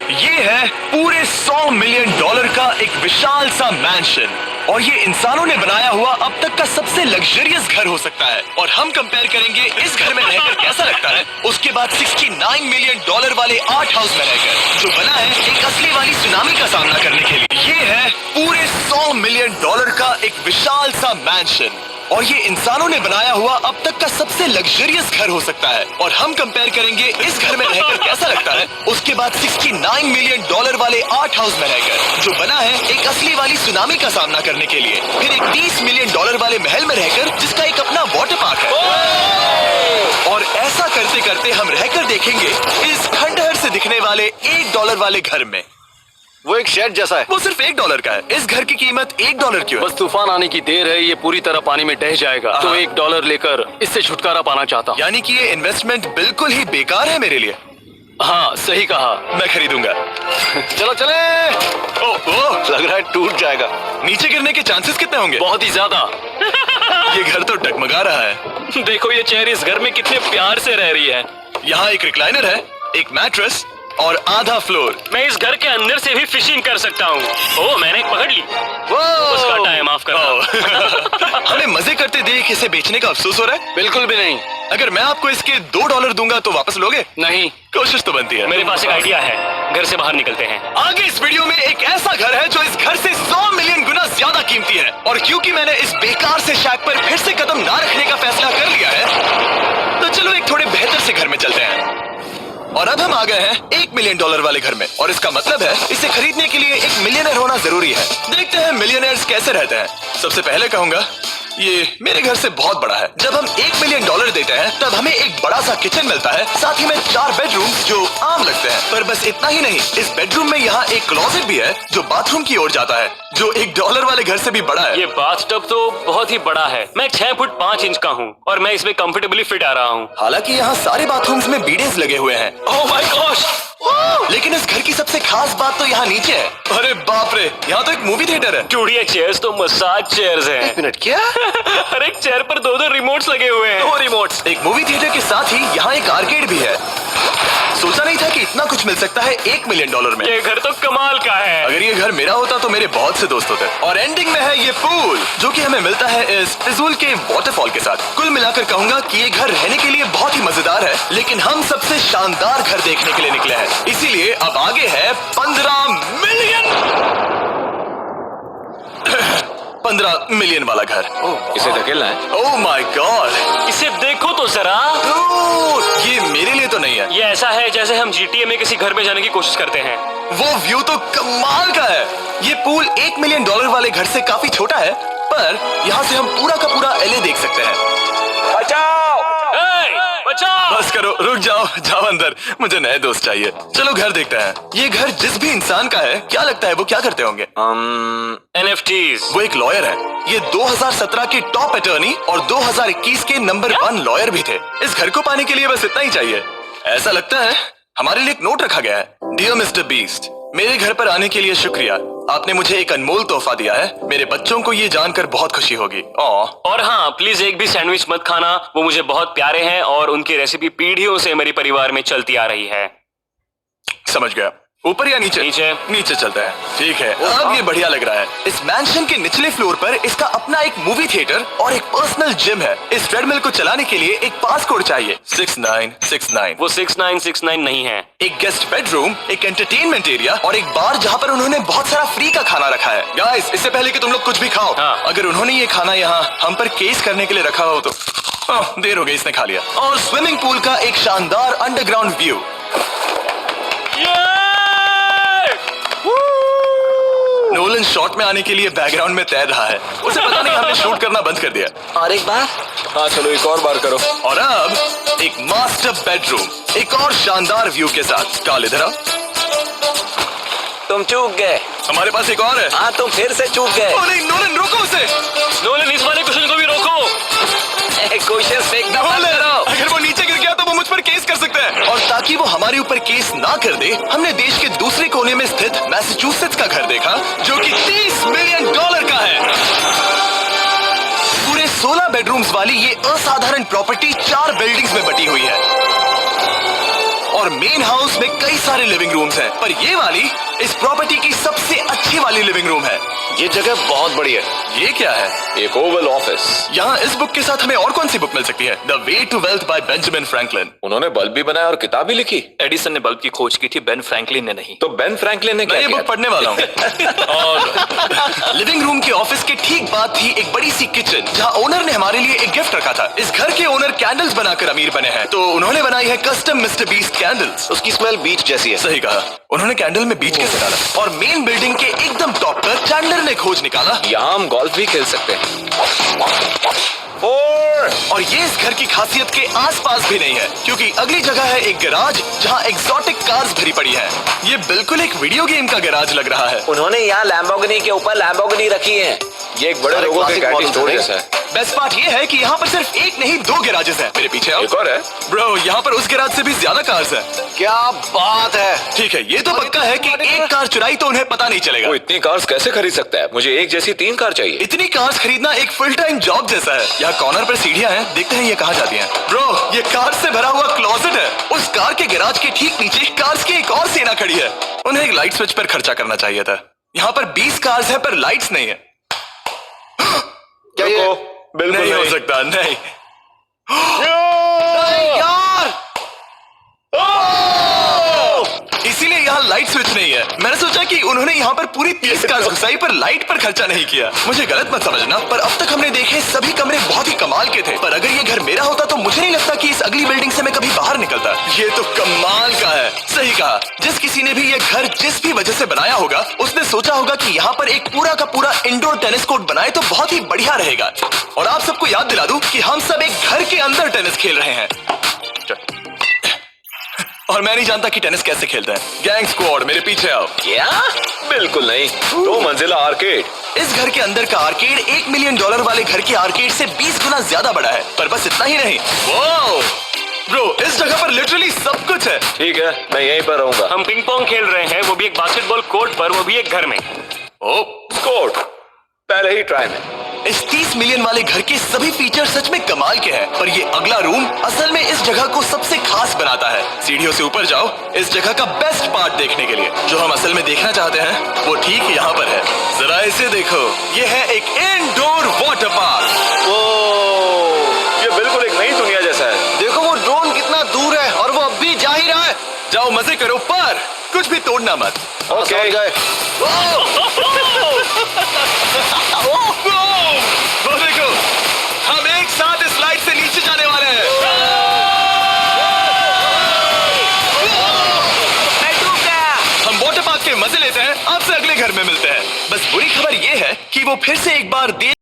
ये है पूरे $100 मिलियन का एक विशाल सा मैंशन और ये इंसानों ने बनाया हुआ अब तक का सबसे लग्जरियस घर हो सकता है। और हम कंपेयर करेंगे इस घर में रहकर कैसा लगता है उसके बाद $69 मिलियन वाले आर्ट हाउस में रहकर, जो बना है एक असली वाली सुनामी का सामना करने के लिए। ये है पूरे $100 मिलियन का एक विशाल सा मैंशन और ये इंसानों ने बनाया हुआ अब तक का सबसे लग्जरियस घर हो सकता है। और हम कंपेयर करेंगे इस घर में रहकर कैसा लगता है उसके बाद $69 मिलियन वाले आर्ट हाउस में रहकर, जो बना है एक असली वाली सुनामी का सामना करने के लिए। फिर एक $30 मिलियन वाले महल में रहकर जिसका एक अपना वाटर पार्क है। और ऐसा करते करते हम रहकर देखेंगे इस खंडहर से दिखने वाले $1 वाले घर में। वो एक शेड जैसा है। वो सिर्फ $1 का है। इस घर की कीमत $1 क्यों है? बस तूफान आने की देर है, ये पूरी तरह पानी में ढह जाएगा। तो $1 लेकर इससे छुटकारा पाना चाहता हूँ। यानी कि ये इन्वेस्टमेंट बिल्कुल ही बेकार है मेरे लिए। हाँ सही कहा। मैं खरीदूंगा। चलो चले। ओह, लग रहा है टूट जाएगा। नीचे गिरने के चांसेस कितने होंगे? बहुत ही ज्यादा। ये घर तो डगमगा रहा है। देखो ये चेयर इस घर में कितने प्यार से रह रही है। यहाँ एक रिक्लाइनर है, एक मैट्रेस और आधा फ्लोर। मैं इस घर के अंदर से भी फिशिंग कर सकता हूँ। ओह मैंने एक पकड़ ली। उसका टाइम माफ करना। हमें मजे करते देख इसे बेचने का अफसोस हो रहा है? बिल्कुल भी नहीं। अगर मैं आपको इसके $2 दूंगा तो वापस लोगे? नहीं। कोशिश तो बनती है। मेरे पास एक आइडिया है, घर से बाहर निकलते हैं। आगे इस वीडियो में एक ऐसा घर है जो इस घर से 100 मिलियन गुना ज्यादा कीमती है। और क्योंकि मैंने इस बेकार से शैक पर फिर से कदम ना रखने का फैसला कर लिया है, तो चलो एक थोड़े बेहतर से घर में चलते हैं। और अब हम आ गए हैं $1 मिलियन वाले घर में। और इसका मतलब है इसे खरीदने के लिए एक मिलियनर होना जरूरी है। देखते हैं मिलियनर्स कैसे रहते हैं। सबसे पहले कहूंगा ये मेरे घर से बहुत बड़ा है। जब हम $1 मिलियन देते हैं तब हमें एक बड़ा सा किचन मिलता है, साथ ही में 4 बेडरूम जो आम लगते हैं। पर बस इतना ही नहीं, इस बेडरूम में यहाँ एक क्लोजेट भी है जो बाथरूम की ओर जाता है, जो $1 वाले घर से भी बड़ा है। ये बाथटब तो बहुत ही बड़ा है। मैं 6 फुट 5 इंच का हूँ और मैं इसमें कंफर्टेबली फिट आ रहा हूँ। हालांकि यहाँ सारे बाथरूम्स में बीडेस लगे हुए हैं। Oh my gosh! लेकिन इस घर की सबसे खास बात तो यहाँ नीचे है। अरे बाप रे, यहाँ तो एक मूवी थिएटर है। चूड़िया चेयर्स तो मसाज चेयर्स हैं। 1 मिनट क्या? हर एक चेयर पर 2-2 रिमोट्स लगे हुए हैं। 2 रिमोट्स। एक मूवी थिएटर के साथ ही यहाँ एक आर्केड भी है। सोचा नहीं था कि इतना कुछ मिल सकता है $1 मिलियन में। ये घर तो कमाल का है। अगर ये घर मेरा होता तो मेरे बहुत से दोस्त होते। और एंडिंग में है ये पूल, जो कि हमें मिलता है इस फिजूल के वाटरफॉल के साथ। कुल मिलाकर कहूंगा कि ये घर रहने के लिए बहुत ही मजेदार है, लेकिन हम सबसे शानदार घर देखने के लिए निकले हैं। इसीलिए अब आगे है 15 मिलियन वाला घर। इसे धकेलना है। ओह माय गॉड, इसे देखो तो जरा। ये मेरे लिए तो नहीं है। ये ऐसा है जैसे हम GTA में किसी घर में जाने की कोशिश करते हैं। वो व्यू तो कमाल का है। ये पूल $1 मिलियन वाले घर से काफी छोटा है, पर यहाँ से हम पूरा का पूरा LA देख सकते हैं। बचाओ! बस करो, रुक जाओ, जाओ अंदर, मुझे नए दोस्त चाहिए। चलो घर देखते हैं। ये घर जिस भी इंसान का है, क्या लगता है वो क्या करते होंगे? NFTs। वो एक लॉयर है। ये 2017 के टॉप अटर्नी और 2021 के नंबर 1 लॉयर भी थे। इस घर को पाने के लिए बस इतना ही चाहिए। ऐसा लगता है हमारे लिए एक नोट रखा गया है। डियर मिस्टर बीस्ट, मेरे घर पर आने के लिए शुक्रिया। आपने मुझे एक अनमोल तोहफा दिया है। मेरे बच्चों को ये जानकर बहुत खुशी होगी। और हाँ, प्लीज एक भी सैंडविच मत खाना, वो मुझे बहुत प्यारे हैं और उनकी रेसिपी पीढ़ियों से मेरे परिवार में चलती आ रही है। समझ गया। ऊपर या नीचे? नीचे। नीचे चलता है। ठीक है, अब ये बढ़िया लग रहा है। इस मैंशन के निचले फ्लोर पर इसका अपना एक मूवी थिएटर और एक पर्सनल जिम है। इस ट्रेडमिल को चलाने के लिए एक पास कोड चाहिए, 6969। वो 6969 नहीं है। एक गेस्ट बेडरूम, एक एंटरटेनमेंट एरिया और एक बार जहाँ पर उन्होंने बहुत सारा फ्री का खाना रखा है। गाइस, इससे पहले कि तुम लोग कुछ भी खाओ, अगर उन्होंने ये खाना यहाँ हम पर केस करने के लिए रखा हो तो देर हो गई, इसने खा लिया। और स्विमिंग पूल का एक शानदार अंडरग्राउंड व्यू। नोलन शॉट में आने के लिए बैकग्राउंड में तैर रहा है। उसे पता नहीं हमने शूट करना बंद कर दिया। और एक बार? हाँ चलो एक और बार करो। और अब एक मास्टर बेडरूम, एक और शानदार व्यू के साथ। काल इधर आओ। तुम चूक गए। हमारे पास एक और है। हाँ तुम फिर से चूक गए। ओ नहीं, नोलन रोको उसे। नोलन, इस वाले क्वेश्चन को भी रोको। क्वेश्चन फेंकना बंद करो। अगर वो नीचे गिर गया तो वो मुझ पर केस कर सकता है। और ताकि वो हमारे ऊपर केस ना कर दे, हमने देश के दूसरे कोने में स्थित मैसाचुसेट्स का घर देखा, जो कि $30 मिलियन का है। पूरे 16 बेडरूम्स वाली ये असाधारण प्रॉपर्टी 4 बिल्डिंग्स में बटी हुई है। और मेन हाउस में कई सारे लिविंग रूम्स हैं, पर ये वाली इस प्रॉपर्टी की सबसे अच्छी वाली लिविंग रूम है। ये जगह बहुत बड़ी है। ये क्या है? एक ओवल ऑफिस। यहाँ इस बुक के साथ हमें और कौन सी बुक मिल सकती है? The way to wealth by Benjamin Franklin. उन्होंने बल्ब भी बनाया और किताब भी लिखी। एडिसन ने बल्ब की खोज की थी, बेन फ्रैंकलिन ने नहीं। तो बेन फ्रैंकलिन ने मैं क्या ये किया? बुक पढ़ने वाला हूँ। और लिविंग रूम के ऑफिस के ठीक बाद थी एक बड़ी सी किचन, जहाँ ओनर ने हमारे लिए एक गिफ्ट रखा था। इस घर के ओनर कैंडल्स बनाकर अमीर बने हैं, तो उन्होंने बनाई है कस्टम मिस्टर बीस्ट कैंडल्स। उसकी स्मेल बीच जैसी है। सही कहा। उन्होंने कैंडल में बीच कैसे डाला? और मेन बिल्डिंग के एकदम टॉप पर चैंडलर ने खोज निकाला। यहाँ हम गोल्फ भी खेल सकते हैं। और ये इस घर की खासियत के आसपास भी नहीं है, क्योंकि अगली जगह है एक गैराज जहाँ एग्जॉटिक कार्स भरी पड़ी हैं। ये बिल्कुल एक वीडियो गेम का गैराज लग रहा है। उन्होंने यहाँ लैम्बोर्गिनी के ऊपर लैम्बोर्गिनी रखी है। ये एक बड़े लोगों के कैंडी स्टोर जैसा है। बेस्ट पार्ट ये है कि यहाँ पर सिर्फ एक नहीं 2 गैराजेस हैं। मेरे पीछे आओ। एक और है। ब्रो, यहाँ पर उस गैराज से भी ज्यादा कार्स हैं। क्या बात है। ठीक है, ये तो पक्का है कि एक कार चुराई तो उन्हें पता नहीं चलेगा। वो इतनी कार्स कैसे खरीद सकता है? मुझे एक जैसी 3 कार चाहिए। इतनी कार्स खरीदना एक फुल टाइम जॉब जैसा है। यहाँ कॉर्नर पर सीढ़ियाँ हैं, देखते हैं ये कहाँ जाती हैं। ब्रो, ये कार से भरा हुआ क्लोजेट है। उस कार के गैराज के ठीक नीचे कार्स की एक और सेना खड़ी है। उन्हें एक लाइट स्विच पर खर्चा करना चाहिए था। यहाँ पर 20 कार्स हैं पर लाइट्स नहीं है। क्या ये? बिल्कुल नहीं हो सकता, नहीं। यार, इसीलिए यहाँ लाइट स्विच नहीं है। मैंने सोचा कि उन्होंने यहाँ पर पूरी 30 कार्स घुसाई पर लाइट पर खर्चा नहीं किया। मुझे गलत मत समझना, पर अब तक हमने देखे सभी कमरे बहुत ही कमाल के थे। पर अगर ये घर मेरा होता तो मुझे नहीं लगता कि इस अगली बिल्डिंग से मैं कभी बाहर निकलता। ये तो कमाल का है। सही कहा। जिस किसी ने भी ये घर जिस भी वजह से बनाया होगा, उसने सोचा होगा कि यहाँ पर एक पूरा का पूरा इंडोर टेनिस कोर्ट बनाए तो बहुत ही बढ़िया रहेगा। और आप सबको याद दिला दूं कि हम सब एक घर के अंदर टेनिस खेल रहे हैं। और मैं नहीं जानता कि टेनिस कैसे खेलते हैं। गैंग स्क्वाड, मेरे पीछे आओ। क्या? बिल्कुल नहीं। 2 मंजिला आर्केड। इस घर के अंदर का आर्केड $1 मिलियन वाले घर के आर्केड से 20 गुना ज्यादा बड़ा है। पर बस इतना ही नहीं। वाओ ब्रो, इस जगह पर लिटरली सब कुछ है। ठीक है, मैं यहीं पर रहूंगा। हम पिंग पोंग खेल रहे हैं, वो भी एक बास्केटबॉल कोर्ट पर, वो भी एक घर में। ओ, स्कोर पहले ही ट्राई में। इस 30 मिलियन वाले घर के सभी फीचर सच में कमाल के हैं, पर ये अगला रूम असल में इस जगह को सबसे खास बनाता है। सीढ़ियों से ऊपर जाओ इस जगह का बेस्ट पार्ट देखने के लिए। जो हम असल में देखना चाहते हैं वो ठीक यहाँ पर है। जरा इसे देखो, ये है एक इंडोर वाटर पार्क। ओ, ये बिल्कुल एक नई दुनिया जैसा है। देखो वो ड्रोन कितना दूर है और वो अब भी जा ही रहा है। जाओ मजे करो, पर कुछ भी तोड़ना मत। ओके। समझ गए। वो देखो, हम एक साथ इस लाइट से नीचे जाने वाले हैं। हम वाटर पार्क के मजे लेते हैं। आपसे अगले घर में मिलते हैं। बस बुरी खबर ये है कि वो फिर से एक बार देर